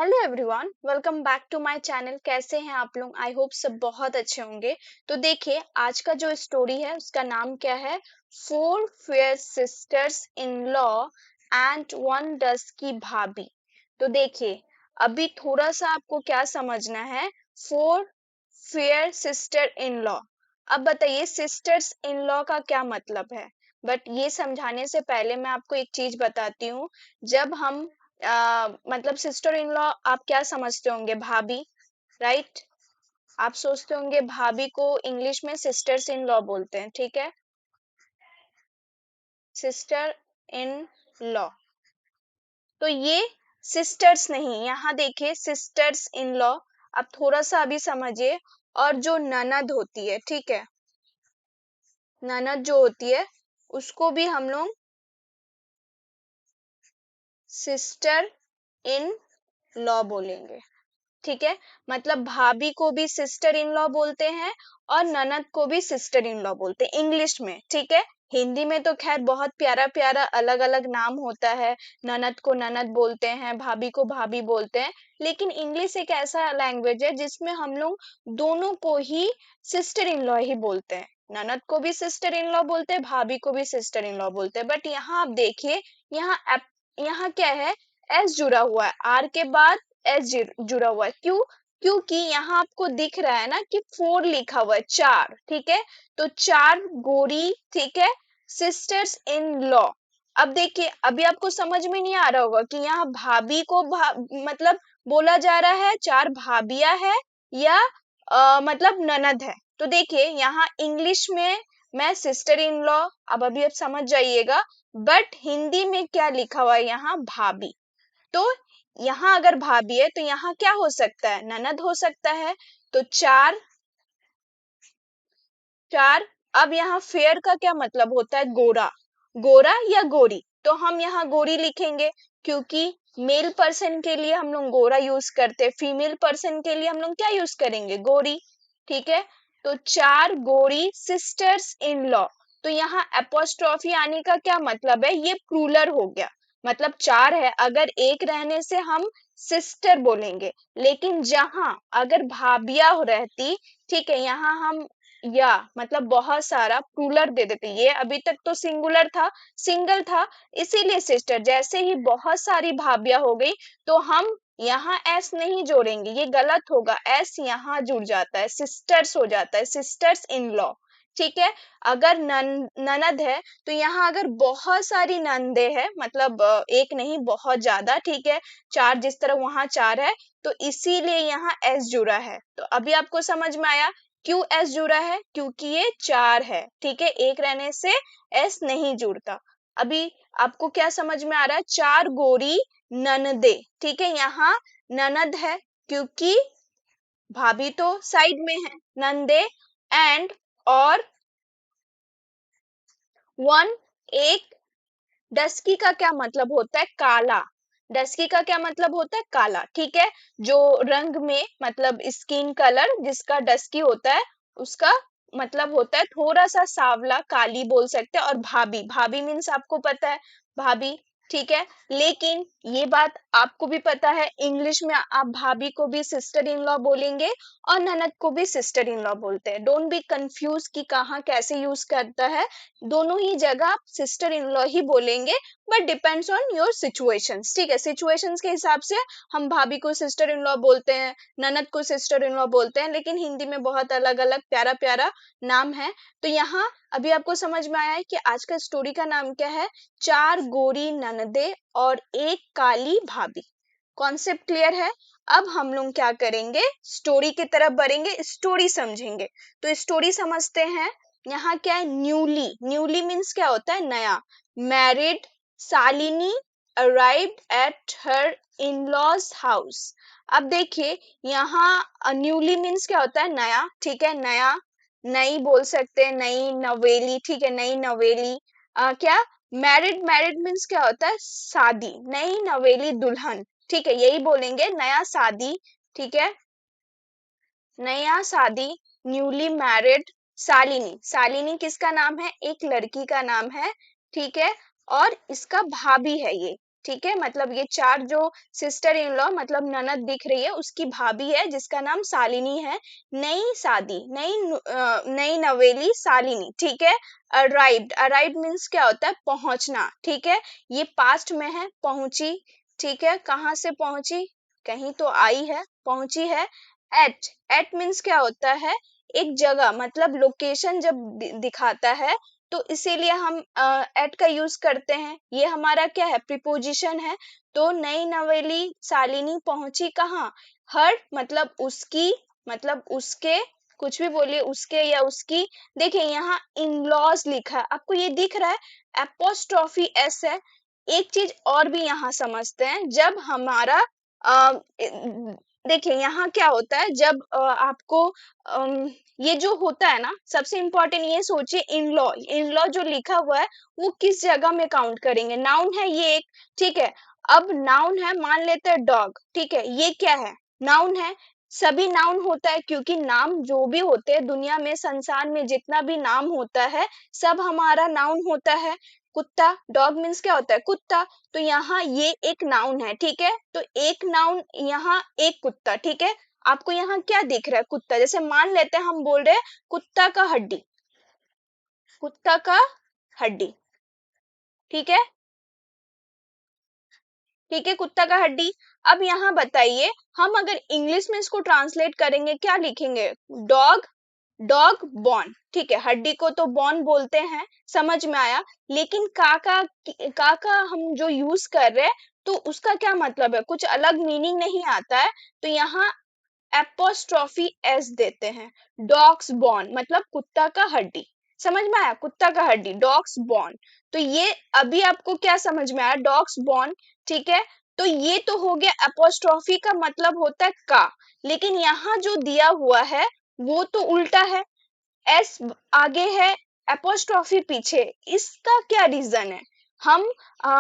Hello everyone, welcome back to my channel. कैसे हैं आप लोग? आई होप सब बहुत अच्छे होंगे। तो देखिए, आज का जो स्टोरी है उसका नाम क्या है? Four fair sisters in law and one dusky भाभी। तो देखिए, अभी थोड़ा सा आपको क्या समझना है। Four fair sister in law. अब बताइए सिस्टर्स इन लॉ का क्या मतलब है। बट ये समझाने से पहले मैं आपको एक चीज बताती हूँ। जब हम मतलब सिस्टर इन लॉ आप क्या समझते होंगे? भाभी, राइट? आप सोचते होंगे भाभी को इंग्लिश में सिस्टर्स इन लॉ बोलते हैं, ठीक है? Sister in law. तो ये सिस्टर्स नहीं, यहाँ देखिए सिस्टर्स इन लॉ। आप थोड़ा सा अभी समझिए। और जो ननद होती है, ठीक है, ननद जो होती है उसको भी हम लोग सिस्टर इन लॉ बोलेंगे, ठीक है? मतलब भाभी को भी सिस्टर इन लॉ बोलते हैं और ननद को भी सिस्टर इन लॉ बोलते हैं इंग्लिश में, ठीक है? हिंदी में तो खैर बहुत प्यारा प्यारा अलग अलग नाम होता है। ननद को ननद बोलते हैं, भाभी को भाभी बोलते हैं। लेकिन इंग्लिश एक ऐसा लैंग्वेज है जिसमें हम लोग दोनों को ही सिस्टर इन लॉ ही बोलते हैं। ननद को भी सिस्टर इन लॉ बोलते हैं, भाभी को भी सिस्टर इन लॉ बोलते हैं। बट यहाँ आप देखिए, यहाँ क्या है? एस जुड़ा हुआ है, आर के बाद एस जुड़ा हुआ है। क्यों? क्योंकि यहाँ आपको दिख रहा है ना कि फोर लिखा हुआ है, चार, ठीक है? तो चार गोरी, ठीक है, सिस्टर्स इन लॉ। अब देखिए, अभी आपको समझ में नहीं आ रहा होगा कि यहाँ भाभी को मतलब बोला जा रहा है, चार भाभियां है या मतलब ननद है। तो देखिए यहाँ इंग्लिश में मैं सिस्टर इन लॉ, अब अभी आप समझ जाइएगा। बट हिंदी में क्या लिखा हुआ है? यहाँ भाभी। तो यहाँ अगर भाभी है तो यहाँ क्या हो सकता है? ननद हो सकता है। तो चार चार। अब यहाँ फेयर का क्या मतलब होता है? गोरा, गोरा या गोरी। तो हम यहाँ गोरी लिखेंगे क्योंकि मेल पर्सन के लिए हम लोग गोरा यूज करते हैं, फीमेल पर्सन के लिए हम लोग क्या यूज करेंगे? गोरी, ठीक है? तो चार गोरी सिस्टर्स इन लॉ। तो यहाँ एपोस्ट्रॉफी आने का क्या मतलब है? ये प्लूरल हो गया। मतलब चार है, अगर एक रहने से हम सिस्टर बोलेंगे। लेकिन जहां अगर भाभिया रहती, ठीक है, यहाँ हम या मतलब बहुत सारा प्लूरल दे देते। ये अभी तक तो सिंगुलर था, सिंगल था, इसीलिए सिस्टर। जैसे ही बहुत सारी भाभियां हो गई तो हम यहाँ एस नहीं जोड़ेंगे, ये गलत होगा। एस यहाँ जुड़ जाता है, सिस्टर्स हो जाता है, सिस्टर्स इन लॉ, ठीक है? अगर ननद है तो यहाँ अगर बहुत सारी नंदे है, मतलब एक नहीं बहुत ज्यादा, ठीक है? चार जिस तरह वहां चार है, तो इसीलिए यहाँ एस जुड़ा है। तो अभी आपको समझ में आया क्यों एस जुड़ा है? क्योंकि ये चार है, ठीक है? एक रहने से एस नहीं जुड़ता। अभी आपको क्या समझ में आ रहा है? चार गोरी ननदे, ठीक है? यहाँ ननद है क्योंकि भाभी तो साइड में है, नंदे एंड और वन एक। डस्की का क्या मतलब होता है? काला। डस्की का क्या मतलब होता है? काला, ठीक है? जो रंग में मतलब स्किन कलर जिसका डस्की होता है उसका मतलब होता है थोड़ा सा सांवला, काली बोल सकते हैं। और भाभी, भाभी मीन्स आपको पता है, भाभी, ठीक है? लेकिन ये बात आपको भी पता है, इंग्लिश में आप भाभी को भी सिस्टर इन लॉ बोलेंगे और ननद को भी सिस्टर इन लॉ बोलते हैं। डोंट बी कंफ्यूज कि कहाँ कैसे यूज करता है। दोनों ही जगह आप सिस्टर इन लॉ ही बोलेंगे, but depends on your situations, ठीक है? सिचुएशंस के हिसाब से हम भाभी को सिस्टर इन लॉ बोलते हैं, ननद को सिस्टर इन लॉ बोलते हैं। लेकिन हिंदी में बहुत अलग अलग प्यारा प्यारा नाम है। तो यहाँ अभी आपको समझ में आया है कि आज का स्टोरी का नाम क्या है? चार गोरी ननदे और एक काली भाभी। कॉन्सेप्ट क्लियर है? अब हम लोग क्या करेंगे? स्टोरी की तरफ बढ़ेंगे, स्टोरी समझेंगे। तो स्टोरी समझते हैं। यहाँ क्या है? न्यूली, न्यूली मीन्स क्या होता है? नया। Married Shalini arrived at her in laws house. अब देखिए यहाँ न्यूली मीन्स क्या होता है? नया, ठीक है? नया, नई बोल सकते हैं, नई नवेली, ठीक है? नई नवेली। क्या? मैरिड, मैरिड मीन्स क्या होता है? शादी, नई नवेली दुल्हन, ठीक है? यही बोलेंगे, नया शादी, ठीक है? नया शादी, न्यूली मैरिड। शालिनी, शालिनी किसका नाम है? एक लड़की का नाम है, ठीक है? और इसका भाभी है ये, ठीक है, मतलब ये 4 जो सिस्टर इन लॉ मतलब ननद दिख रही है उसकी भाभी है जिसका नाम शालिनी है। नई शादी, नई नवेली शालिनी, ठीक है। अराइव्ड, अराइव्ड मीन्स क्या होता है, पहुंचना, ठीक है। ये पास्ट में है, पहुंची, ठीक है। कहाँ से पहुंची, कहीं तो आई है, पहुंची है। एट, एट मीन्स क्या होता है, एक जगह मतलब लोकेशन जब दिखाता है तो इसीलिए हम एट का यूज करते हैं। ये हमारा क्या है, प्रीपोजिशन है। तो नई नवेली शालिनी पहुंची कहाँ, हर मतलब उसकी, मतलब उसके, कुछ भी बोलिए, उसके या उसकी। देखिए यहाँ इन लॉज लिखा है, आपको ये दिख रहा है, एपोस्ट्रॉफी एस है। एक चीज और भी यहाँ समझते हैं, जब हमारा देखिए यहाँ क्या होता है, जब आपको ये जो होता है ना, सबसे इम्पोर्टेंट ये सोचिए, इन लॉ, इन लॉ जो लिखा हुआ है वो किस जगह में काउंट करेंगे, नाउन है ये एक, ठीक है। अब नाउन है, मान लेते हैं डॉग, ठीक है, ये क्या है, नाउन है। सभी नाउन होता है क्योंकि नाम जो भी होते हैं दुनिया में, संसार में जितना भी नाम होता है सब हमारा नाउन होता है। कुत्ता, डॉग मीन्स क्या होता है, कुत्ता। तो यहाँ ये एक नाउन है, ठीक है। तो एक नाउन, यहाँ एक कुत्ता, ठीक है। आपको यहाँ क्या दिख रहा है, कुत्ता। जैसे मान लेते हैं हम बोल रहे हैं कुत्ता का हड्डी, कुत्ता का हड्डी, ठीक है, ठीक है, कुत्ता का हड्डी। अब यहाँ बताइए, हम अगर इंग्लिश में इसको ट्रांसलेट करेंगे क्या लिखेंगे, डॉग, डॉग बोन, ठीक है। हड्डी को तो बोन बोलते हैं, समझ में आया। लेकिन काका, काका हम जो यूज कर रहे हैं तो उसका क्या मतलब है, कुछ अलग मीनिंग नहीं आता है। तो यहाँ एपोस्ट्रॉफी एस देते हैं। डॉग्स बोन मतलब कुत्ता का हड्डी, समझ में आया, कुत्ता का हड्डी, डॉग्स बोन। तो ये अभी आपको क्या समझ में आया, डॉग्स बोन, ठीक है। तो ये तो हो गया, एपोस्ट्रॉफी का मतलब होता है का, लेकिन यहाँ जो दिया हुआ है वो तो उल्टा है, एस आगे है, एपोस्ट्रॉफी पीछे। इसका क्या रीजन है, हम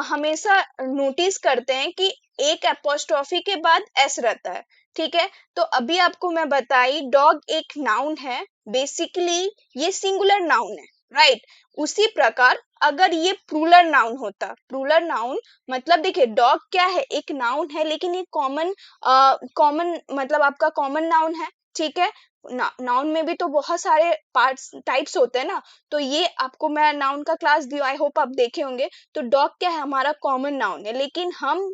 हमेशा नोटिस करते हैं कि एक एपोस्ट्रॉफी के बाद एस रहता है, ठीक है। तो अभी आपको मैं बताई, डॉग एक नाउन है, बेसिकली ये सिंगुलर नाउन है, राइट। उसी प्रकार अगर ये प्लूरल नाउन होता, प्लूरल नाउन मतलब देखिए डॉग क्या है, एक नाउन है, लेकिन ये कॉमन, कॉमन मतलब आपका कॉमन नाउन है, ठीक है। नाउन में भी तो बहुत सारे पार्ट्स टाइप्स होते हैं ना, तो ये आपको मैं नाउन का क्लास दी, आई होप आप देखे होंगे। तो डॉग क्या है, हमारा कॉमन नाउन है, लेकिन हम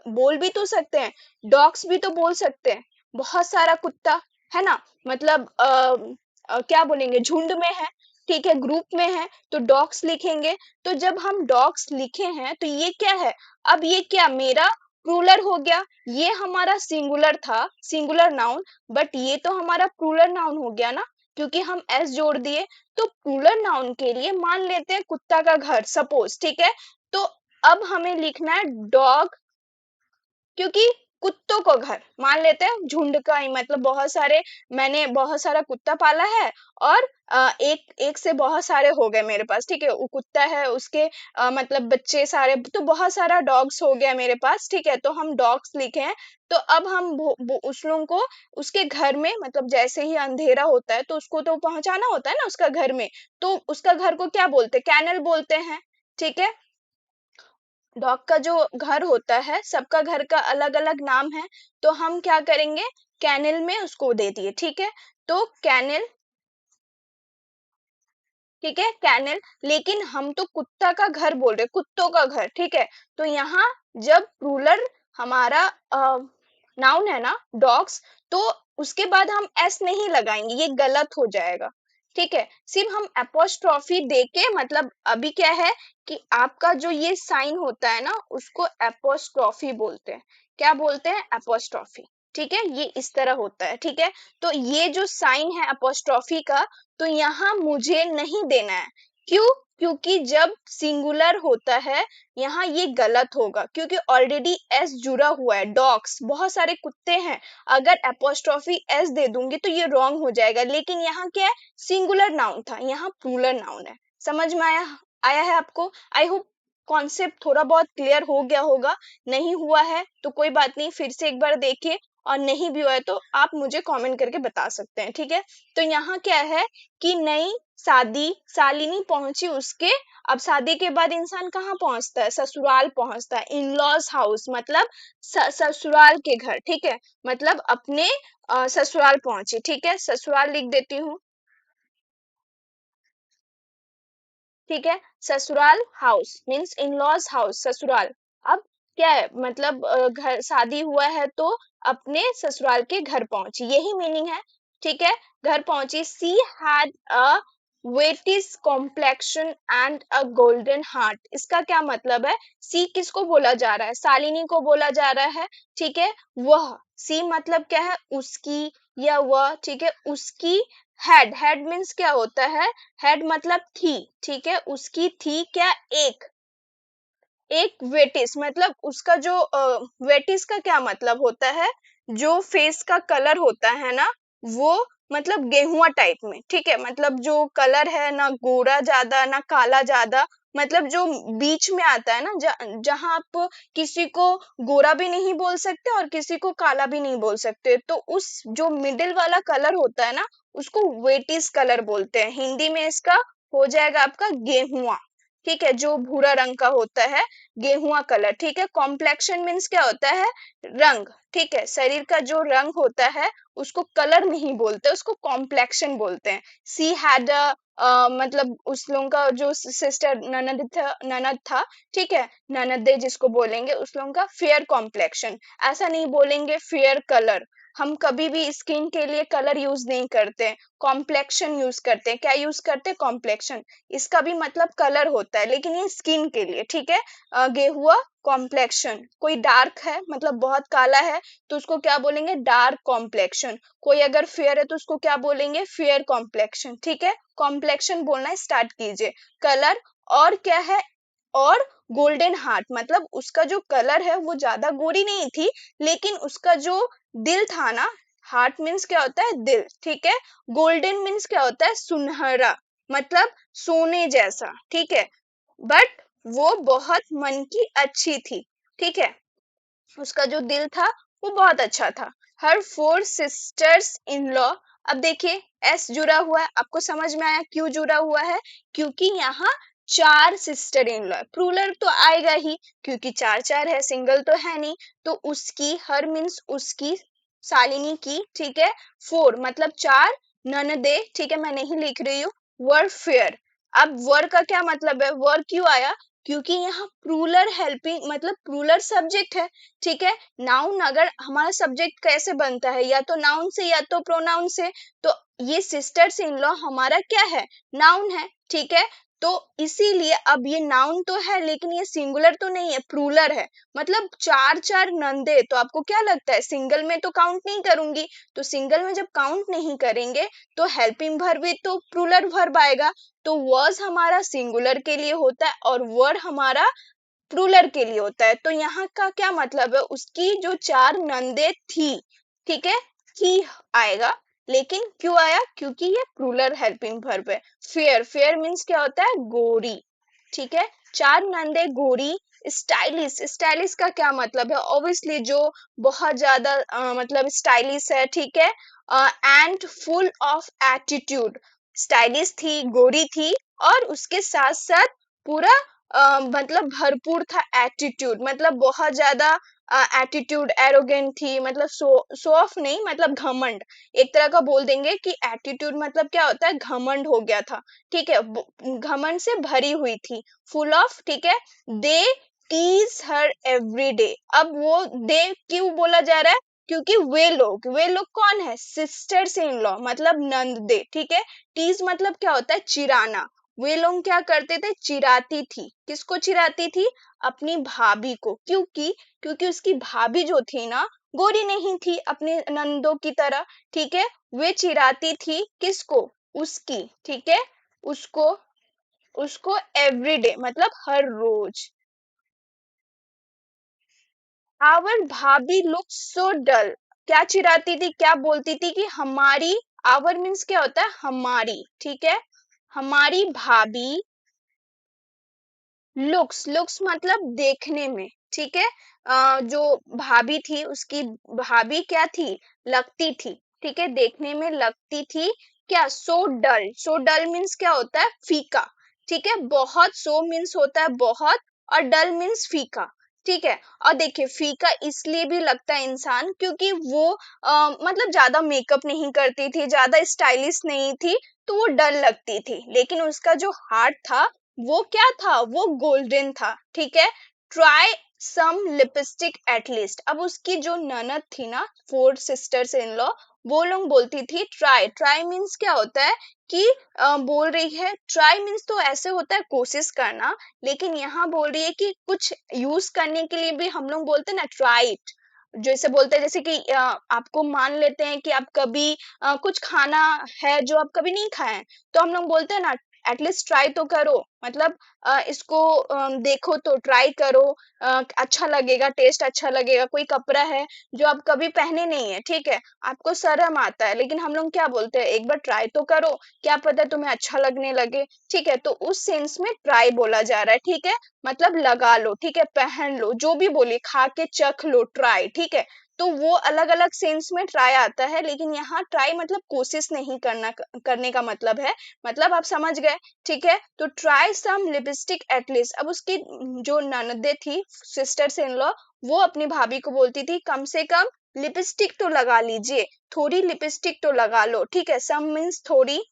बोल भी तो सकते हैं, डॉग्स भी तो बोल सकते हैं, बहुत सारा कुत्ता है ना, मतलब क्या बोलेंगे, झुंड में है, ठीक है, ग्रुप में है, तो डॉग्स लिखेंगे। तो जब हम डॉग्स लिखे हैं तो ये क्या है, अब ये क्या मेरा प्लूरल हो गया, ये हमारा सिंगुलर था, सिंगुलर नाउन, बट ये तो हमारा प्लूरल नाउन हो गया ना, क्योंकि हम एस जोड़ दिए। तो प्लूरल नाउन के लिए मान लेते हैं कुत्ता का घर, सपोज, ठीक है। तो अब हमें लिखना है डॉग, क्योंकि कुत्तों को घर मान लेते हैं, झुंड का ही मतलब बहुत सारे, मैंने बहुत सारा कुत्ता पाला है, और एक एक से बहुत सारे हो गए मेरे पास, ठीक है। वो कुत्ता है, उसके मतलब बच्चे सारे, तो बहुत सारा डॉग्स हो गया मेरे पास, ठीक है। तो हम डॉग्स लिखे हैं। तो अब हम उस लोगों को उसके घर में, मतलब जैसे ही अंधेरा होता है तो उसको तो पहुंचाना होता है ना उसका घर में, तो उसका घर को क्या बोलते हैं, कैनल बोलते हैं, ठीक है। डॉग का जो घर होता है, सबका घर का अलग अलग नाम है, तो हम क्या करेंगे, कैनल में उसको दे दिए, ठीक है। तो कैनल, ठीक है, कैनल। लेकिन हम तो कुत्ता का घर बोल रहे, कुत्तों का घर, ठीक है। तो यहाँ जब प्लूरल हमारा नाउन है ना, डॉग्स, तो उसके बाद हम एस नहीं लगाएंगे, ये गलत हो जाएगा, ठीक है। सिर्फ हम एपोस्ट्रॉफी देके, मतलब अभी क्या है कि आपका जो ये साइन होता है ना, उसको एपोस्ट्रॉफी बोलते हैं, क्या बोलते हैं, एपोस्ट्रॉफी, ठीक है। ये इस तरह होता है, ठीक है। तो ये जो साइन है एपोस्ट्रॉफी का, तो यहाँ मुझे नहीं देना है, क्यों, क्योंकि जब सिंगुलर होता है यहाँ ये गलत होगा, क्योंकि ऑलरेडी एस जुड़ा हुआ है, डॉग्स बहुत सारे कुत्ते हैं, अगर एपोस्ट्रॉफी एस दे दूंगी तो ये रॉन्ग हो जाएगा। लेकिन यहाँ क्या है, सिंगुलर नाउन था, यहाँ प्लूरल नाउन है, समझ में आया, आया है आपको, आई होप कॉन्सेप्ट थोड़ा बहुत क्लियर हो गया होगा। नहीं हुआ है तो कोई बात नहीं, फिर से एक बार देखिए, और नहीं भी हुआ है तो आप मुझे कमेंट करके बता सकते हैं, ठीक है। तो यहाँ क्या है कि नई शादी शालिनी पहुंची उसके, अब शादी के बाद इंसान कहाँ पहुंचता है, ससुराल पहुंचता है, इन लॉज हाउस मतलब ससुराल के घर, ठीक है, मतलब अपने ससुराल पहुंची, ठीक है, ससुराल लिख देती हूँ, ठीक है, ससुराल house means in laws house, ससुराल। अब क्या है मतलब घर शादी हुआ है तो अपने ससुराल के घर पहुंची, यही मीनिंग है, ठीक है, घर पहुंची। She had a wheatish complexion and a golden heart, इसका क्या मतलब है, सी किसको बोला जा रहा है, शालिनी को बोला जा रहा है, ठीक है, वह, सी मतलब क्या है, उसकी या वह, ठीक है, उसकी हेड, हेड मीन्स क्या होता है, हेड मतलब थी, ठीक है, उसकी थी क्या, एक एक वेटिस मतलब उसका जो वेटिस का क्या मतलब होता है, जो फेस का कलर होता है ना, वो मतलब गेहुआ टाइप में, ठीक है, मतलब जो कलर है ना गोरा ज्यादा ना काला ज्यादा, मतलब जो बीच में आता है ना, जहां आप किसी को गोरा भी नहीं बोल सकते और किसी को काला भी नहीं बोल सकते, तो उस जो मिडिल वाला कलर होता है ना, उसको वेटिस कलर बोलते हैं, हिंदी में इसका हो जाएगा आपका गेहुआ, ठीक है, जो भूरा रंग का होता है, गेहुआ कलर, ठीक है। कॉम्प्लेक्शन मीन्स क्या होता है, रंग, ठीक है, शरीर का जो रंग होता है उसको कलर नहीं बोलते, उसको कॉम्प्लेक्शन बोलते हैं। सी हैड मतलब उस लोगों का जो सिस्टर ननद था, ठीक है, ननदे जिसको बोलेंगे, उस लोगों का फेयर कॉम्प्लेक्शन, ऐसा नहीं बोलेंगे फेयर कलर, हम कभी भी स्किन के लिए कलर यूज नहीं करते, कॉम्प्लेक्शन यूज करते हैं, क्या यूज करते हैं, कॉम्प्लेक्शन, इसका भी मतलब कलर होता है लेकिन ये स्किन के लिए, ठीक है। गेहुआ कॉम्प्लेक्शन, कोई डार्क है मतलब बहुत काला है तो उसको क्या बोलेंगे, डार्क कॉम्प्लेक्शन, कोई अगर फेयर है तो उसको क्या बोलेंगे, फेयर कॉम्प्लेक्शन, ठीक है। कॉम्प्लेक्शन बोलना स्टार्ट कीजिए, कलर, और क्या है, और गोल्डन हार्ट मतलब उसका जो कलर है वो ज्यादा गोरी नहीं थी, लेकिन उसका जो दिल था ना, हार्ट मीन्स क्या होता है, दिल, ठीक है, गोल्डन मीन्स क्या होता है, सुनहरा, मतलब सोने जैसा, ठीक है, बट वो बहुत मन की अच्छी थी, ठीक है, उसका जो दिल था वो बहुत अच्छा था। हर फोर सिस्टर्स इन लॉ, अब देखिए एस जुड़ा हुआ है, आपको समझ में आया क्यों जुड़ा हुआ है, क्योंकि यहाँ चार सिस्टर इन लॉ, प्लूरल तो आएगा ही क्योंकि चार चार है, सिंगल तो है नहीं, तो उसकी, हर मीन्स उसकी, शालिनी की, ठीक है, फोर मतलब चार ननदे, ठीक है, मैं नहीं लिख रही हूँ, वर फेयर। अब वर का क्या मतलब है, वर क्यों आया, क्योंकि यहाँ प्लूरल हेल्पिंग मतलब प्लूरल सब्जेक्ट है, ठीक है। नाउन अगर हमारा सब्जेक्ट कैसे बनता है, या तो नाउन से या तो प्रोनाउन से, तो ये सिस्टर्स इन लॉ हमारा क्या है, नाउन है, ठीक है, तो इसीलिए अब ये नाउन तो है लेकिन ये सिंगुलर तो नहीं है, प्लूरल है, मतलब चार चार नंदे, तो आपको क्या लगता है सिंगल में तो काउंट नहीं करूंगी, तो सिंगल में जब काउंट नहीं करेंगे तो हेल्पिंग वर्ब भी तो प्लूरल वर्ब आएगा, तो वर्स हमारा सिंगुलर के लिए होता है और वर्ड हमारा प्लूरल के लिए होता है, तो यहाँ का क्या मतलब है, उसकी जो चार नंदे थी, ठीक है, थी आएगा, लेकिन क्यों आया, क्योंकि ये प्लूरल हेल्पिंग वर्ब है। फेयर, फेयर मीन्स क्या होता है, गोरी, ठीक है, चार नंदे गोरी। स्टाइलिश, स्टाइलिश का क्या मतलब है, ऑब्वियसली जो बहुत ज्यादा मतलब स्टाइलिश है, ठीक है, and full of attitude, stylish थी, गोरी थी, और उसके साथ साथ पूरा मतलब भरपूर था, एटीट्यूड मतलब बहुत ज्यादा एटीट्यूड, एरोगेंट थी, मतलब शो ऑफ नहीं, मतलब घमंड, एक तरह का बोल देंगे कि एटीट्यूड मतलब क्या होता है, घमंड हो गया था, ठीक है, घमंड से भरी हुई थी, फुल ऑफ, ठीक है। दे टीज हर एवरी डे, अब वो दे क्यों बोला जा रहा है, क्योंकि वे लोग कौन है, सिस्टर्स इन लॉ मतलब नंद दे, ठीक है। टीज मतलब क्या होता है, चिराना, वे लोग क्या करते थे, चिराती थी, किसको चिराती थी, अपनी भाभी को, क्योंकि उसकी भाभी जो थी ना, गोरी नहीं थी अपनी नंदों की तरह, ठीक है, वे चिराती थी किसको, उसकी, ठीक है, उसको उसको एवरीडे मतलब हर रोज। आवर भाभी लुक सो डल, क्या चिढ़ाती थी, क्या बोलती थी कि हमारी, आवर मीन्स क्या होता है, हमारी, ठीक है, हमारी भाभी लुक्स, लुक्स मतलब देखने में, ठीक है। जो भाभी थी उसकी भाभी क्या थी, लगती थी, ठीक है, देखने में लगती थी क्या, सो डल, सो डल मीन्स क्या होता है, फीका, ठीक है, बहुत, सो मीन्स होता है बहुत, और डल मीन्स फीका, ठीक है। और देखिए फीका इसलिए भी लगता है इंसान क्योंकि वो मतलब ज्यादा मेकअप नहीं करती थी, ज्यादा स्टाइलिश नहीं थी, तो वो डल लगती थी, लेकिन उसका जो हार्ट था वो क्या था, वो गोल्डन था, ठीक है। ट्राई सम लिपस्टिक एटलीस्ट, अब उसकी जो ननद थी ना, फोर सिस्टर्स इन लॉ, वो लोग बोलती थी ट्राई, ट्राई मीन्स क्या होता है कि बोल रही है, ट्राई मीन्स तो ऐसे होता है कोशिश करना, लेकिन यहाँ बोल रही है कि कुछ यूज करने के लिए भी हम लोग बोलते हैं ना ट्राई इट, जैसे बोलते हैं, जैसे कि आपको मान लेते हैं कि आप कभी कुछ खाना है जो आप कभी नहीं खाए हैं, तो हम लोग बोलते हैं ना एटलीस्ट ट्राई तो करो, मतलब इसको देखो तो ट्राई करो, अच्छा लगेगा, टेस्ट अच्छा लगेगा। कोई कपड़ा है जो आप कभी पहने नहीं है, ठीक है, आपको शर्म आता है, लेकिन हम लोग क्या बोलते हैं, एक बार ट्राई तो करो, क्या पता तुम्हें अच्छा लगने लगे, ठीक है, तो उस सेंस में ट्राई बोला जा रहा है, ठीक है, मतलब लगा लो, ठीक है, पहन लो, जो भी बोले, खा के चख लो, ट्राई, ठीक है। तो वो अलग अलग सेंस में ट्राई आता है, लेकिन यहाँ ट्राई मतलब कोशिश नहीं करना, करने का मतलब है, मतलब आप समझ गए, ठीक है। तो ट्राई सम लिपस्टिक एटलीस्ट, अब उसकी जो ननदे थी, सिस्टर्स इन लॉ, वो अपनी भाभी को बोलती थी कम से कम लिपस्टिक तो लगा लीजिए, थोड़ी लिपस्टिक तो लगा लो, ठीक है, सम मीन्स थोड़ी,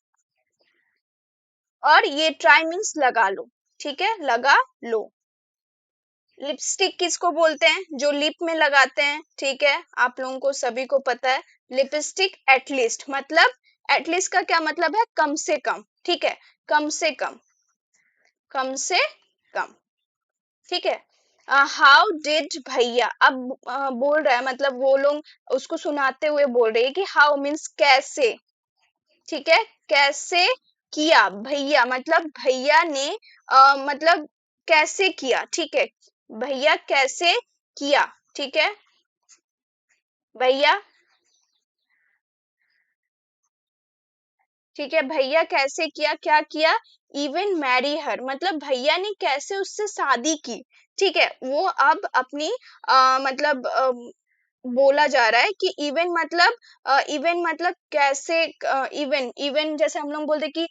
और ये ट्राई मीन्स लगा लो, ठीक है, लगा लो। लिपस्टिक किसको बोलते हैं, जो लिप में लगाते हैं, ठीक है, आप लोगों को सभी को पता है। लिपस्टिक एटलीस्ट मतलब, एटलीस्ट का क्या मतलब है, कम से कम, ठीक है, कम से कम, कम से कम, ठीक है। हाउ डिड भैया, अब बोल रहा है, मतलब वो लोग उसको सुनाते हुए बोल रहे हैं कि हाउ मीन्स कैसे, ठीक है, कैसे किया भैया, मतलब भैया ने मतलब कैसे किया, ठीक है, भैया कैसे किया, ठीक है, भैया, ठीक है, भैया कैसे किया, क्या किया, इवन मैरी हर, मतलब भैया ने कैसे उससे शादी की, ठीक है, वो अब अपनी मतलब बोला जा रहा है कि इवन मतलब, इवन मतलब कैसे, इवन, इवन जैसे हम लोग बोलते कि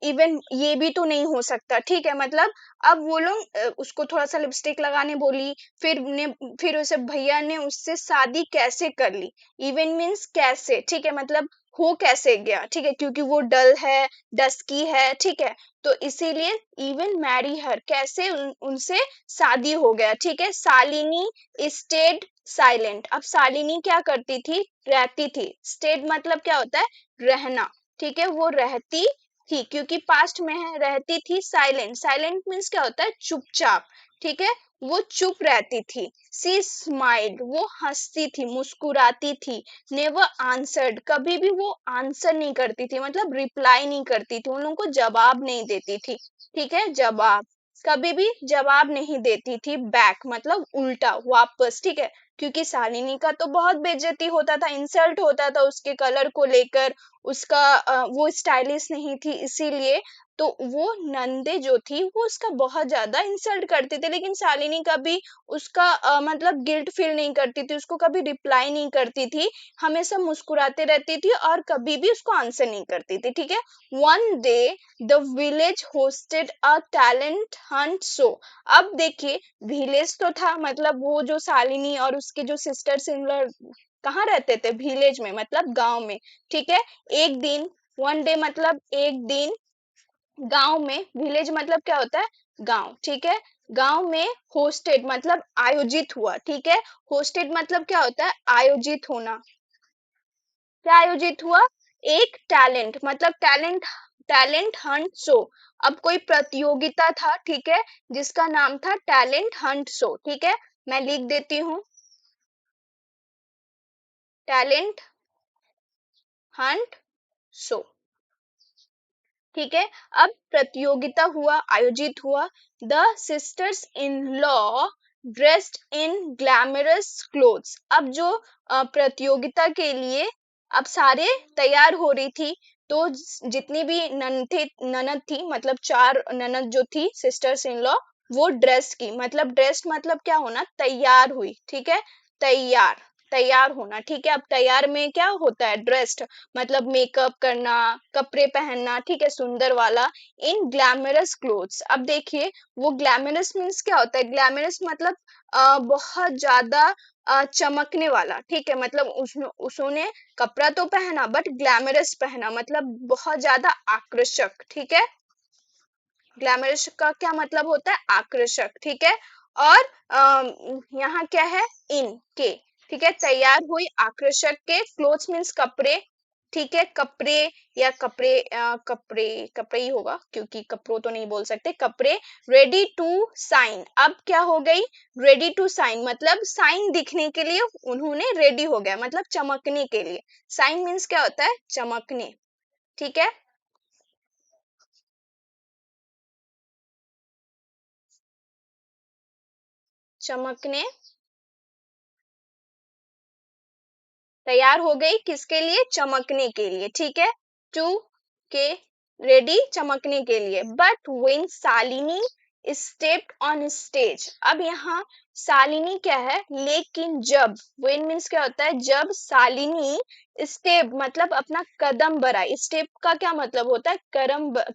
इवन ये भी तो नहीं हो सकता, ठीक है, मतलब अब वो लोग उसको थोड़ा सा लिपस्टिक लगाने बोली, फिर उसे भैया ने उससे शादी कैसे कर ली, इवन मीन्स कैसे, ठीक है, मतलब हो कैसे गया, ठीक है, क्योंकि वो डल है, डस्की है, ठीक है, तो इसीलिए इवन मैरी हर, कैसे उनसे शादी हो गया, ठीक है। शालिनी स्टेड साइलेंट, अब शालिनी क्या करती थी, रहती थी, स्टेड मतलब क्या होता है, रहना, ठीक है, वो रहती थी, क्योंकि पास्ट में है, रहती थी, साइलेंट, साइलेंट मीन्स क्या होता है, चुपचाप, ठीक है, वो चुप रहती थी। सी स्माइल्ड, वो हंसती थी, मुस्कुराती थी। नेवर आंसर्ड, कभी भी वो आंसर नहीं करती थी, मतलब रिप्लाई नहीं करती थी, उन लोगों को जवाब नहीं देती थी, ठीक है, जवाब, कभी भी जवाब नहीं देती थी, बैक मतलब उल्टा, वापस, ठीक है, क्योंकि शालिनी का तो बहुत बेइज्जती होता था, इंसल्ट होता था उसके कलर को लेकर, उसका वो स्टाइलिश नहीं थी इसीलिए, तो वो नंदे जो थी वो उसका बहुत ज्यादा इंसल्ट करती थी, लेकिन शालिनी कभी उसका मतलब गिल्ट फील नहीं करती थी, उसको कभी रिप्लाई नहीं करती थी, हमेशा मुस्कुराते रहती थी, और कभी भी उसको आंसर नहीं करती थी, ठीक है। One day the village hosted a talent Hunt show, अब देखिए विलेज तो था, मतलब वो जो शालिनी और उसके जो सिस्टर्स इन लॉ कहाँ रहते थे, विलेज में, मतलब गांव में, ठीक है। एक दिन, वन डे मतलब एक दिन, गांव में, विलेज मतलब क्या होता है, गांव, ठीक है, गांव में होस्टेड मतलब आयोजित हुआ, ठीक है, होस्टेड मतलब क्या होता है, आयोजित होना, क्या आयोजित हुआ, एक टैलेंट मतलब टैलेंट, टैलेंट हंट शो, अब कोई प्रतियोगिता था, ठीक है, जिसका नाम था टैलेंट हंट शो, ठीक है, मैं लिख देती हूँ, टैलेंट हंट शो, ठीक है। अब प्रतियोगिता हुआ, आयोजित हुआ, the sisters in law dressed in glamorous clothes, अब जो प्रतियोगिता के लिए अब सारे तैयार हो रही थी, तो जितनी भी ननद थी, मतलब चार ननद जो थी सिस्टर्स इन लॉ, वो ड्रेस की, मतलब ड्रेस मतलब क्या होना, तैयार हुई, ठीक है, तैयार, तैयार होना, ठीक है। अब तैयार में क्या होता है, ड्रेस्ड, मतलब मेकअप करना, कपड़े पहनना, ठीक है, सुंदर वाला, इन ग्लैमरस क्लोथ्स। अब देखिए वो ग्लैमरस मीन्स क्या होता है, ग्लैमरस मतलब बहुत ज्यादा चमकने वाला, ठीक है, मतलब उसने कपड़ा तो पहना बट ग्लैमरस पहना, मतलब बहुत ज्यादा आकर्षक, ठीक है। ग्लैमरस का क्या मतलब होता है, आकर्षक, ठीक है। और यहाँ क्या है, इन के, ठीक है, तैयार हुई आकर्षक के, क्लोथ्स मीन्स कपड़े, ठीक है, कपड़े या कपड़े कपड़े कपड़े ही होगा क्योंकि कपड़ों तो नहीं बोल सकते, कपड़े, रेडी टू साइन। अब क्या हो गई, रेडी टू साइन मतलब साइन दिखने के लिए उन्होंने रेडी हो गया, मतलब चमकने के लिए, साइन मीन्स क्या होता है, चमकने, ठीक है। चमकने, तैयार हो गई किसके लिए, चमकने के लिए, ठीक है, टू के, रेडी, चमकने के लिए। But when Shalini stepped on stage, अब यहाँ शालिनी क्या है, लेकिन जब, व्हेन मीन्स क्या होता है, जब शालिनी स्टेप मतलब अपना कदम बढ़ाई, स्टेप का क्या मतलब होता है,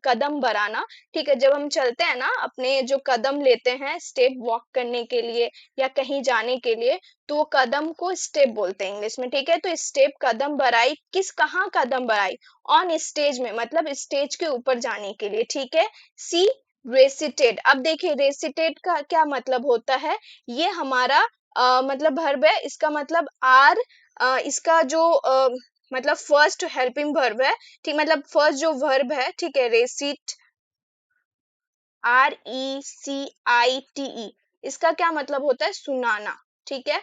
कदम बढ़ाना, ठीक है, जब हम चलते हैं ना, अपने जो कदम लेते हैं स्टेप वॉक करने के लिए या कहीं जाने के लिए, तो वो कदम को स्टेप बोलते हैं इंग्लिश में, ठीक है। तो स्टेप कदम बढ़ाई, किस, कहाँ कदम बढ़ाई, ऑन स्टेज में, मतलब स्टेज के ऊपर जाने के लिए, ठीक है। सी रेसिटेड, अब देखिए रेसिटेड का क्या मतलब होता है, ये हमारा मतलब वर्ब है, इसका मतलब आर, इसका जो मतलब फर्स्ट हेल्पिंग वर्ब है, ठीक, मतलब फर्स्ट जो वर्ब है, ठीक है, रेसिट, RECITE, इसका क्या मतलब होता है, सुनाना, ठीक है।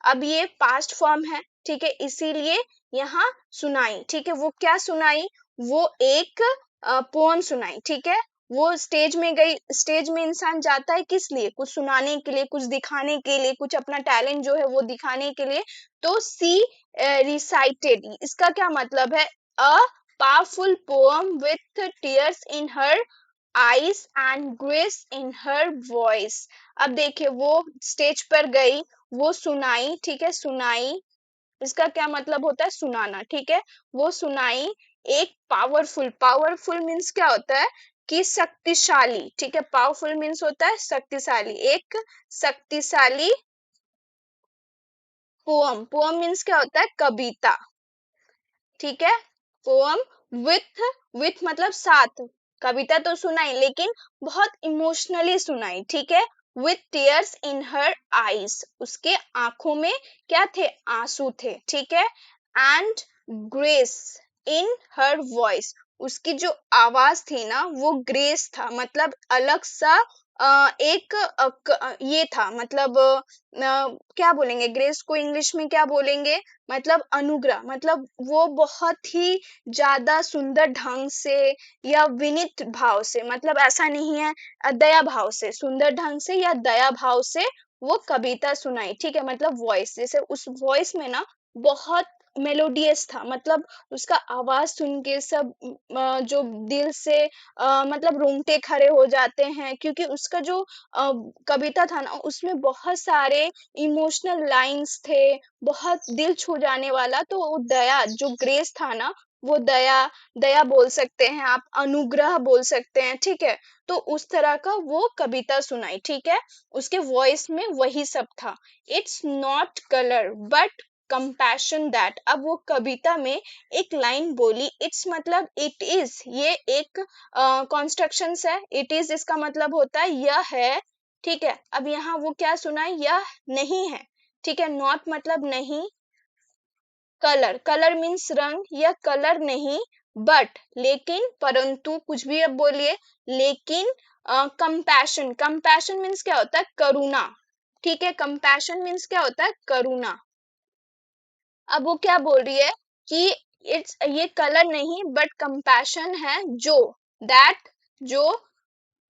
अब ये पास्ट फॉर्म है, ठीक है, इसीलिए यहाँ सुनाई, ठीक है, वो क्या सुनाई, वो एक पोम सुनाई, ठीक है। वो स्टेज में गई, स्टेज में इंसान जाता है किस लिए, कुछ सुनाने के लिए, कुछ दिखाने के लिए, कुछ अपना टैलेंट जो है वो दिखाने के लिए। तो सी रिसाइटेड, इसका क्या मतलब है, a powerful poem with tears in her eyes and grace in her voice. अब देखिए वो स्टेज पर गई, वो सुनाई, ठीक है, सुनाई, इसका क्या मतलब होता है, सुनाना, ठीक है। वो सुनाई एक पावरफुल, पावरफुल मीन्स क्या होता है कि शक्तिशाली, ठीक है, पावरफुल मीन्स होता है शक्तिशाली, एक शक्तिशाली पोम, पोम मीन्स क्या होता है, कविता, ठीक है, पोम विथ, विथ मतलब साथ, कविता तो सुनाई लेकिन बहुत इमोशनली सुनाई, ठीक है, with tears in her eyes, उसके आंखों में क्या थे, आंसू थे, ठीक है, and grace in her voice, उसकी जो आवाज थी ना वो ग्रेस था, मतलब अलग सा एक ये था, मतलब क्या बोलेंगे ग्रेस को इंग्लिश में, क्या बोलेंगे, मतलब अनुग्रह, मतलब वो बहुत ही ज्यादा सुंदर ढंग से या विनीत भाव से, मतलब ऐसा नहीं है, दया भाव से, सुंदर ढंग से या दया भाव से वो कविता सुनाई, ठीक है, मतलब वॉइस, जैसे उस वॉइस में ना बहुत मेलोडियस था, मतलब उसका आवाज सुन के सब जो दिल से मतलब रोंगटे खड़े हो जाते हैं, क्योंकि उसका जो कविता था ना उसमें बहुत सारे इमोशनल लाइंस थे, बहुत दिल छू जाने वाला, तो वो दया जो ग्रेस था ना, वो दया, दया बोल सकते हैं आप, अनुग्रह बोल सकते हैं, ठीक है। तो उस तरह का वो कविता सुनाई, ठीक है, उसके वॉइस में वही सब था। It's not colour but compassion that, अब वो कविता में एक लाइन बोली, इट्स मतलब इट इज, ये एक कॉन्स्ट्रक्शन है, इट इज इसका मतलब होता है यह है, ठीक है। अब यहाँ वो क्या सुना, यह नहीं है, ठीक है, नॉट मतलब नहीं, कलर, कलर मीन्स रंग या कलर नहीं, बट लेकिन, परंतु, कुछ भी अब बोलिए, लेकिन कंपैशन, कंपैशन मीन्स क्या होता है, करुणा, ठीक है, कंपैशन मीन्स क्या होता है, करुणा। अब वो क्या बोल रही है कि इट्स, ये कलर नहीं बट कंपैशन है, जो, दैट, जो,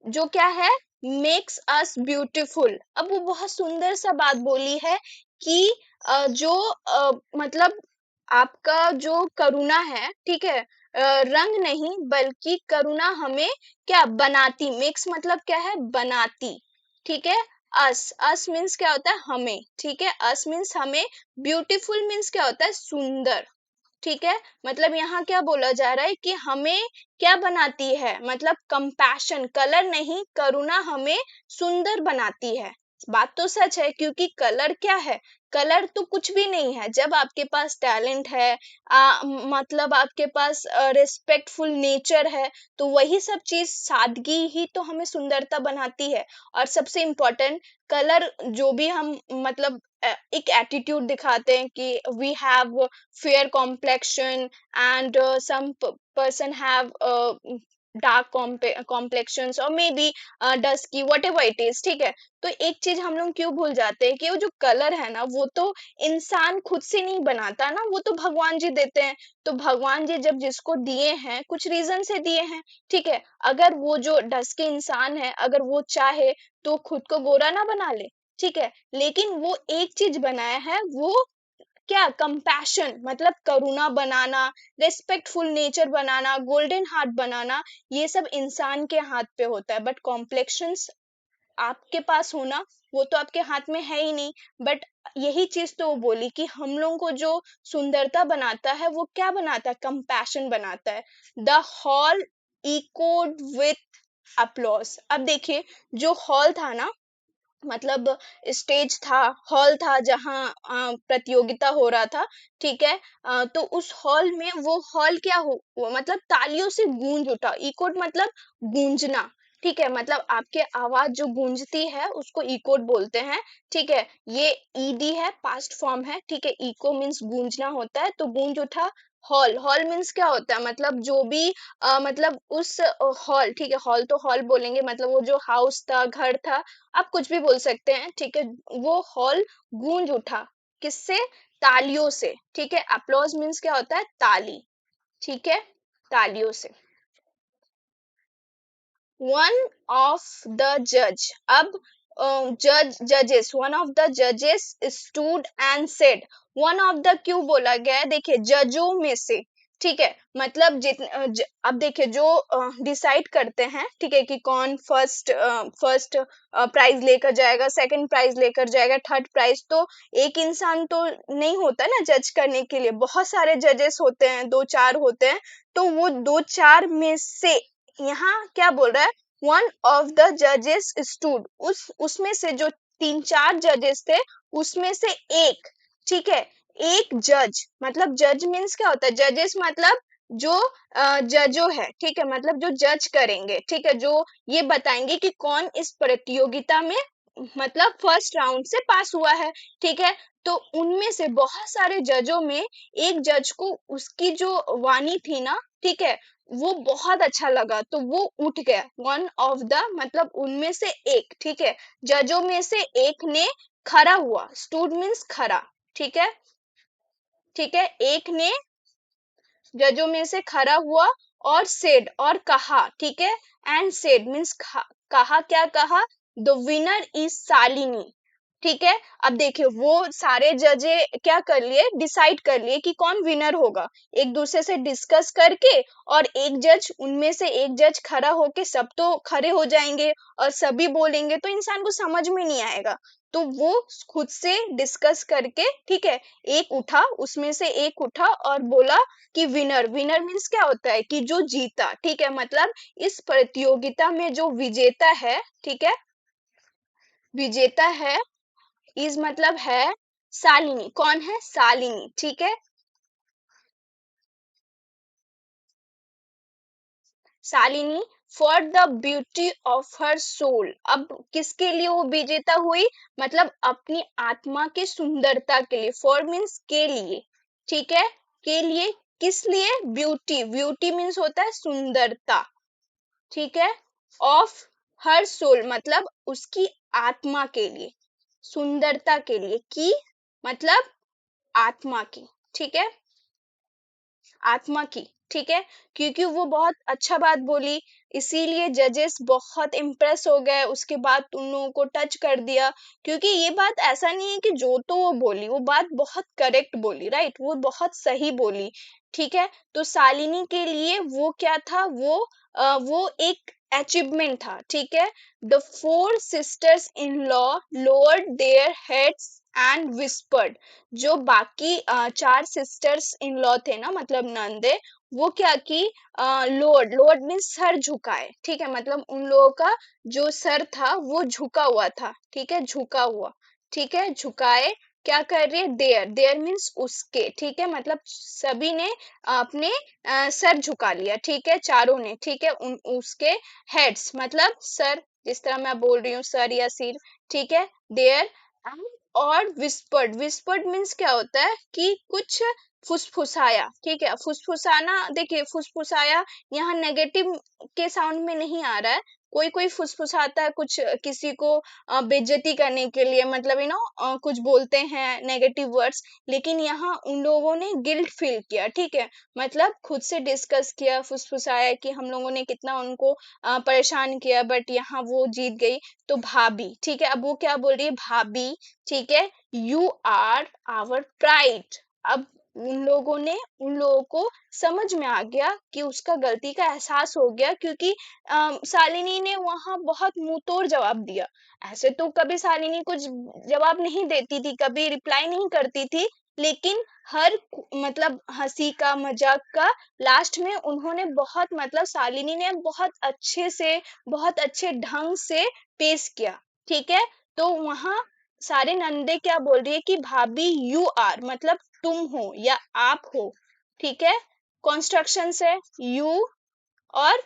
जो क्या है, मेक्स अस ब्यूटीफुल। अब वो बहुत सुंदर सा बात बोली है कि जो मतलब आपका जो करुणा है, ठीक है, रंग नहीं बल्कि करुणा हमें क्या बनाती, मेक्स मतलब क्या है, बनाती, ठीक है। अस, अस मीन्स क्या होता है, हमें, ठीक है। अस मीन्स हमें, ब्यूटीफुल मीन्स क्या होता है, सुंदर, ठीक है। मतलब यहाँ क्या बोला जा रहा है कि हमें क्या बनाती है, मतलब कंपैशन, कलर नहीं, करुणा हमें सुंदर बनाती है। बात तो सच है, क्योंकि कलर क्या है, कलर तो कुछ भी नहीं है। जब आपके पास टैलेंट है, मतलब आपके पास रिस्पेक्टफुल नेचर है, तो वही सब चीज, सादगी ही तो हमें सुंदरता बनाती है। और सबसे इम्पोर्टेंट, कलर जो भी हम मतलब एक एटीट्यूड दिखाते हैं कि we have fair complexion and some person have dark complexions or maybe dusky whatever it is, ठीक है। तो एक चीज हम लोग क्यों भूल जाते हैं कि वो जो कलर है ना, वो तो इंसान खुद से नहीं बनाता ना, वो तो भगवान जी देते हैं। तो भगवान जी जब जिसको दिए हैं, कुछ रीजन से दिए हैं, ठीक है। अगर वो जो डस्की इंसान है, अगर वो चाहे तो खुद को गोरा ना बना ले, ठीक है। लेकिन वो एक चीज बनाया है, वो क्या, कंपैशन, मतलब करुणा बनाना, रिस्पेक्टफुल नेचर बनाना, गोल्डन हार्ट बनाना, ये सब इंसान के हाथ पे होता है। बट कॉम्प्लेक्शंस आपके पास होना, वो तो आपके हाथ में है ही नहीं। बट यही चीज तो वो बोली कि हम लोगों को जो सुंदरता बनाता है, वो क्या बनाता है, कंपैशन बनाता है। The hall echoed with applause. अब देखिए, जो हॉल था ना, मतलब स्टेज था, हॉल था जहाँ प्रतियोगिता हो रहा था, ठीक है। तो उस हॉल में, वो हॉल क्या वो मतलब तालियों से गूंज उठा। इकोड मतलब गूंजना, ठीक है। मतलब आपके आवाज जो गूंजती है, उसको इकोड बोलते हैं, ठीक है। ये ईडी है, पास्ट फॉर्म है, ठीक है। इको मीन्स गूंजना होता है, तो गूंज उठा। हॉल, हॉल मीन्स क्या होता है, मतलब जो भी मतलब उस हॉल, ठीक है, हॉल तो हॉल बोलेंगे, मतलब वो जो हाउस था, घर था, आप कुछ भी बोल सकते हैं, ठीक है। वो हॉल गूंज उठा, किससे, तालियों से, ठीक है। अप्लॉज मीन्स क्या होता है, ताली, ठीक है, तालियों से। वन ऑफ द जज, अब जजेस, वन ऑफ द जजेस stood and said. One of the क्यों बोला गया है, देखिए, जजों में से, ठीक है। मतलब अब देखिए, जो डिसाइड करते हैं, ठीक है, कि कौन फर्स्ट फर्स्ट प्राइज लेकर जाएगा, सेकंड प्राइज लेकर जाएगा, थर्ड प्राइज, तो एक इंसान तो नहीं होता ना जज करने के लिए, बहुत सारे जजेस होते हैं, दो चार होते हैं। तो वो दो चार में से, यहाँ क्या बोल रहा है, वन ऑफ द जजेस स्टूड, उस उसमें से जो तीन चार जजेस थे, उसमें से एक, ठीक है। एक जज, मतलब जज मीन्स क्या होता है, जजेस मतलब जो जजो है, ठीक है, मतलब जो जज करेंगे, ठीक है, जो ये बताएंगे कि कौन इस प्रतियोगिता में मतलब फर्स्ट राउंड से पास हुआ है, ठीक है। तो उनमें से बहुत सारे जजों में एक जज को उसकी जो वाणी थी ना, ठीक है, वो बहुत अच्छा लगा, तो वो उठ गया। वन ऑफ द मतलब उनमें से एक, ठीक है। जजों में से एक ने खड़ा हुआ, स्टूड मीन्स खड़ा, ठीक है, ठीक है। एक ने जजों में से खड़ा हुआ और सेड, और कहा, ठीक है। एंड सेड मीन्स कहा, क्या कहा, द विनर इज शालिनी, ठीक है। अब देखिए, वो सारे जजे क्या कर लिए, डिसाइड कर लिए कि कौन विनर होगा, एक दूसरे से डिस्कस करके। और एक जज, उनमें से एक जज खड़ा होके, सब तो खड़े हो जाएंगे और सभी बोलेंगे, तो इंसान को समझ में नहीं आएगा। तो वो खुद से डिस्कस करके, ठीक है, एक उठा, उसमें से एक उठा और बोला कि विनर, विनर मीन्स क्या होता है, कि जो जीता, ठीक है। मतलब इस प्रतियोगिता में जो विजेता है, ठीक है, विजेता है, इस मतलब है शालिनी, कौन है, शालिनी, ठीक है। Shalini, for the beauty of her soul. अब किसके लिए वो विजेता हुई, मतलब अपनी आत्मा की सुंदरता के लिए, फॉर मीन्स के लिए, ठीक है, के लिए, किस लिए, ब्यूटी, ब्यूटी मीन्स होता है सुंदरता, ठीक है। ऑफ हर सोल मतलब उसकी आत्मा के लिए, सुंदरता के लिए, की मतलब आत्मा की, ठीक है। आत्मा की, ठीक है, क्योंकि वो बहुत अच्छा बात बोली, इसीलिए जजेस बहुत इम्प्रेस हो गए, उसके बाद उन लोगों को टच कर दिया, क्योंकि ये बात ऐसा नहीं है कि जो तो वो बोली, वो बात बहुत करेक्ट बोली, राइट, वो बहुत सही बोली, ठीक है। तो शालिनी के लिए वो क्या था, वो एक अचीवमेंट था, ठीक है। The four sisters in law lowered their heads and whispered. जो बाकी चार सिस्टर्स इन लॉ थे ना, मतलब नंदे, वो क्या की, लोअर्ड, लोअर्ड मीन्स सर झुकाए, ठीक है, मतलब उन लोगों का जो सर था वो झुका हुआ था, ठीक है, झुका हुआ, ठीक है, झुकाए, क्या कर रही है, देयर, देयर मीन्स उसके, ठीक है, मतलब सभी ने अपने सर झुका लिया, ठीक है, चारों ने, ठीक है, उसके हेड्स मतलब सर, जिस तरह मैं बोल रही हूँ सर या सिर, ठीक है, देयर, और विस्पर्ड, विस्पर्ड मीन्स क्या होता है कि कुछ फुसफुसाया, ठीक है, फुसफुसाना, देखिए फुसफुसाया यहाँ नेगेटिव के साउंड में नहीं आ रहा है, कोई कोई फुसफुसाता है कुछ किसी को बेइज्जती करने के लिए, मतलब कुछ बोलते हैं नेगेटिव वर्ड्स, लेकिन यहाँ उन लोगों ने गिल्ट फील किया, ठीक है, मतलब खुद से डिस्कस किया, फुसफुसाया कि हम लोगों ने कितना उनको परेशान किया, बट यहाँ वो जीत गई। तो भाभी, ठीक है, अब वो क्या बोल रही है, भाभी, ठीक है, यू आर आवर प्राइड। अब उन लोगों को समझ में आ गया कि उसका गलती का एहसास हो गया, क्योंकि शालिनी ने वहां बहुत मुंह तोड़ जवाब दिया, ऐसे तो कभी शालिनी कुछ जवाब नहीं देती थी, कभी रिप्लाई नहीं करती थी, लेकिन हर मतलब हंसी का मजाक का लास्ट में उन्होंने बहुत, मतलब शालिनी ने बहुत अच्छे से, बहुत अच्छे ढंग से पेश किया, ठीक है। तो वहां सारे नंदे क्या बोल रही है कि भाभी यू आर, मतलब तुम हो या आप हो, ठीक है, कॉन्स्ट्रक्शन से यू और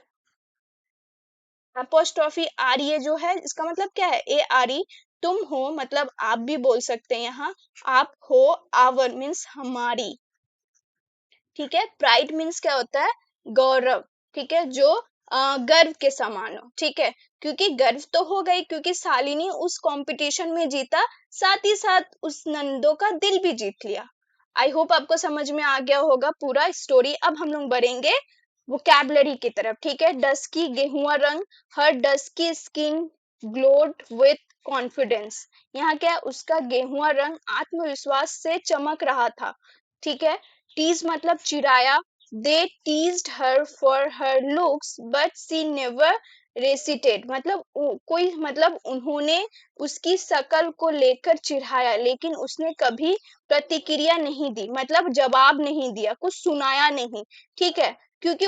अपोस्ट्रोफी आर, ये जो है इसका मतलब क्या है, ए आर ई, तुम हो, मतलब आप भी बोल सकते हैं यहाँ, आप हो, आवर मीन्स हमारी, ठीक है, प्राइड मीन्स क्या होता है, गौरव, ठीक है, जो गर्व के समान हो, ठीक है, क्योंकि गर्व तो हो गई क्योंकि शालिनी उस कंपटीशन में जीता, साथ ही साथ उस नंदो का दिल भी जीत लिया। आई होप आपको समझ में आ गया होगा पूरा स्टोरी। अब हम लोग बढ़ेंगे वोकैबुलरी की तरफ, ठीक है। डस्की, गेहुआ रंग, her dusky skin glowed with confidence. यहाँ क्या है, उसका गेहुआ रंग आत्मविश्वास से चमक रहा था, ठीक है। टीज मतलब चिढ़ाया, they teased her for her looks but she never resisted, मतलब कोई, मतलब उन्होंने उसकी शकल को लेकर चिढ़ाया, लेकिन उसने कभी प्रतिक्रिया नहीं दी, मतलब जवाब नहीं दिया, कुछ सुनाया नहीं, ठीक है, क्योंकि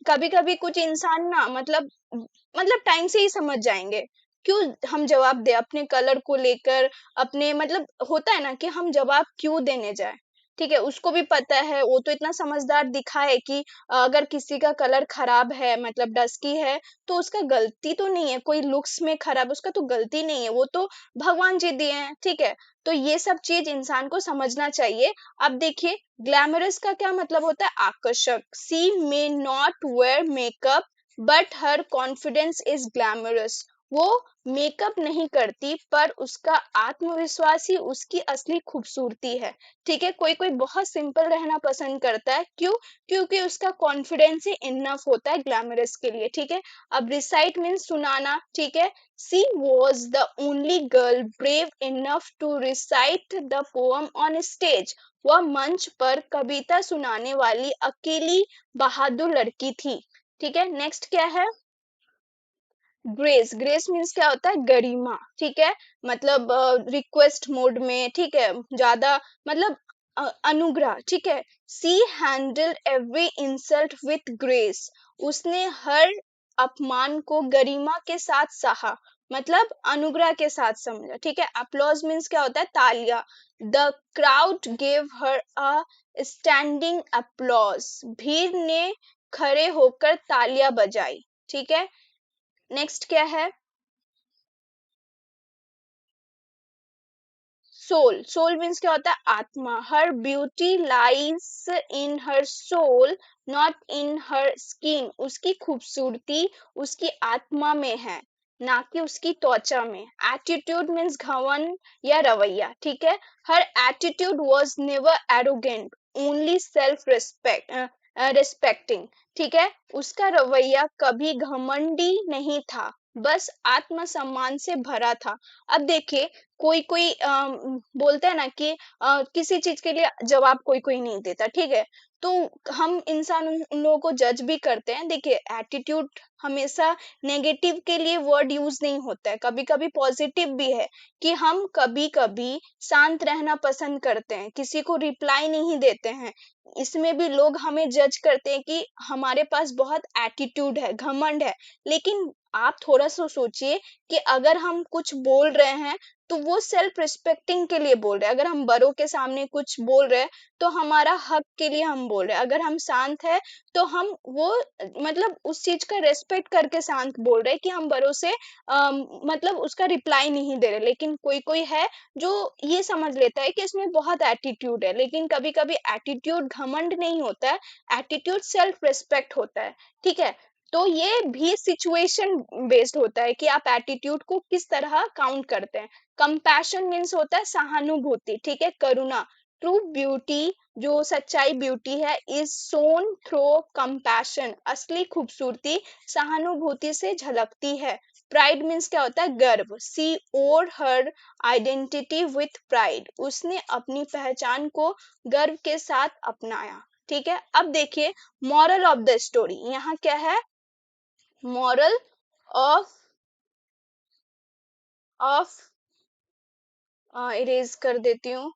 कभी कभी कुछ इंसान ना, मतलब टाइम से ही समझ जाएंगे, क्यों हम जवाब दे अपने कलर को लेकर, अपने, मतलब होता है ना कि हम जवाब क्यों देने जाए, ठीक है, उसको भी पता है, वो तो इतना समझदार दिखा है कि अगर किसी का कलर खराब है, मतलब डस्की है, तो उसका गलती तो नहीं है, कोई लुक्स में खराब, उसका तो गलती नहीं है, वो तो भगवान जी दिए हैं, ठीक है। तो ये सब चीज इंसान को समझना चाहिए। अब देखिए, ग्लैमरस का क्या मतलब होता है, आकर्षक। She may not wear makeup but her confidence is glamorous. वो मेकअप नहीं करती, पर उसका आत्मविश्वास ही उसकी असली खूबसूरती है, ठीक है। कोई कोई बहुत सिंपल रहना पसंद करता है, क्यों, क्योंकि उसका कॉन्फिडेंस ही इनफ होता है ग्लैमरस के लिए, ठीक है। अब रिसाइट मीन्स सुनाना, ठीक है। She was the only girl brave enough to recite the poem on stage. वह मंच पर कविता सुनाने वाली अकेली बहादुर लड़की थी, ठीक है। नेक्स्ट क्या है, ग्रेस, ग्रेस मीन्स क्या होता है, गरिमा, ठीक है, मतलब रिक्वेस्ट मोड में, ठीक है, ज्यादा, मतलब अनुग्रह, ठीक है। She handled every insult with grace. उसने हर अपमान को गरिमा के साथ सहा, मतलब अनुग्रह के साथ समझा, ठीक है। अप्लॉज मीन्स क्या होता है, तालियां। The crowd gave her a standing applause. भीड़ ने खड़े होकर तालियां बजाई, ठीक है। नेक्स्ट क्या है, सोल, सोल मीन्स क्या होता है, आत्मा। Her beauty lies in her soul not in her skin. उसकी खूबसूरती उसकी आत्मा में है, ना कि उसकी त्वचा में। एटीट्यूड मीन्स घमंड या रवैया, ठीक है। Her attitude was never arrogant. Only self respecting, ठीक है। उसका रवैया कभी घमंडी नहीं था, बस आत्मसम्मान से भरा था। अब देखिए, कोई कोई बोलते हैं ना कि किसी चीज के लिए जवाब कोई कोई नहीं देता, ठीक है। तो हम इंसान उन लोगों को जज भी करते हैं। देखिए, एटीट्यूड हमेशा नेगेटिव के लिए वर्ड यूज नहीं होता है, कभी कभी पॉजिटिव भी है। कि हम कभी कभी शांत रहना पसंद करते हैं, किसी को रिप्लाई नहीं देते हैं, इसमें भी लोग हमें जज करते हैं कि हमारे पास बहुत एटीट्यूड है, घमंड है। लेकिन आप थोड़ा सा सोचिए कि अगर हम कुछ बोल रहे हैं तो वो सेल्फ रिस्पेक्टिंग के लिए बोल रहे हैं। अगर हम बड़ों के सामने कुछ बोल रहे हैं तो हमारा हक के लिए हम बोल रहे हैं। अगर हम शांत है तो हम वो मतलब उस चीज का रेस्पेक्ट करके शांत बोल रहे हैं कि हम बड़ों से मतलब उसका रिप्लाई नहीं दे रहे। लेकिन कोई कोई है जो ये समझ लेता है कि इसमें बहुत एटीट्यूड है, लेकिन कभी कभी एटीट्यूड घमंड नहीं होता है, एटीट्यूड सेल्फ रिस्पेक्ट होता है, ठीक है। तो ये भी सिचुएशन बेस्ड होता है कि आप एटीट्यूड को किस तरह काउंट करते हैं। कंपैशन मीन्स होता है सहानुभूति, ठीक है, करुणा। ट्रू ब्यूटी, जो सच्चाई ब्यूटी है, इज सोन थ्रो कंपैशन, असली खूबसूरती सहानुभूति से झलकती है। प्राइड मीन्स क्या होता है, गर्व। सी ओर हर आइडेंटिटी विथ प्राइड, उसने अपनी पहचान को गर्व के साथ अपनाया, ठीक है। अब देखिए, मॉरल ऑफ द स्टोरी यहाँ क्या है, मॉरल ऑफ ऑफ इरेज कर देती हूँ,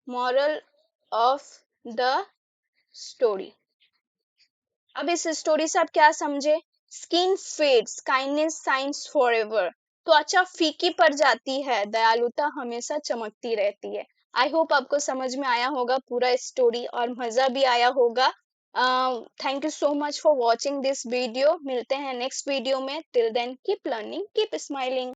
मॉरल ऑफ द स्टोरी। अब इस स्टोरी से आप क्या समझे, skin fades, kindness shines forever. तो अच्छा फीकी पड़ जाती है, दयालुता हमेशा चमकती रहती है। आई होप आपको समझ में आया होगा पूरा स्टोरी और मजा भी आया होगा। Thank you so much for watching this video. मिलते हैं नेक्स्ट वीडियो में। Till then keep learning, keep smiling.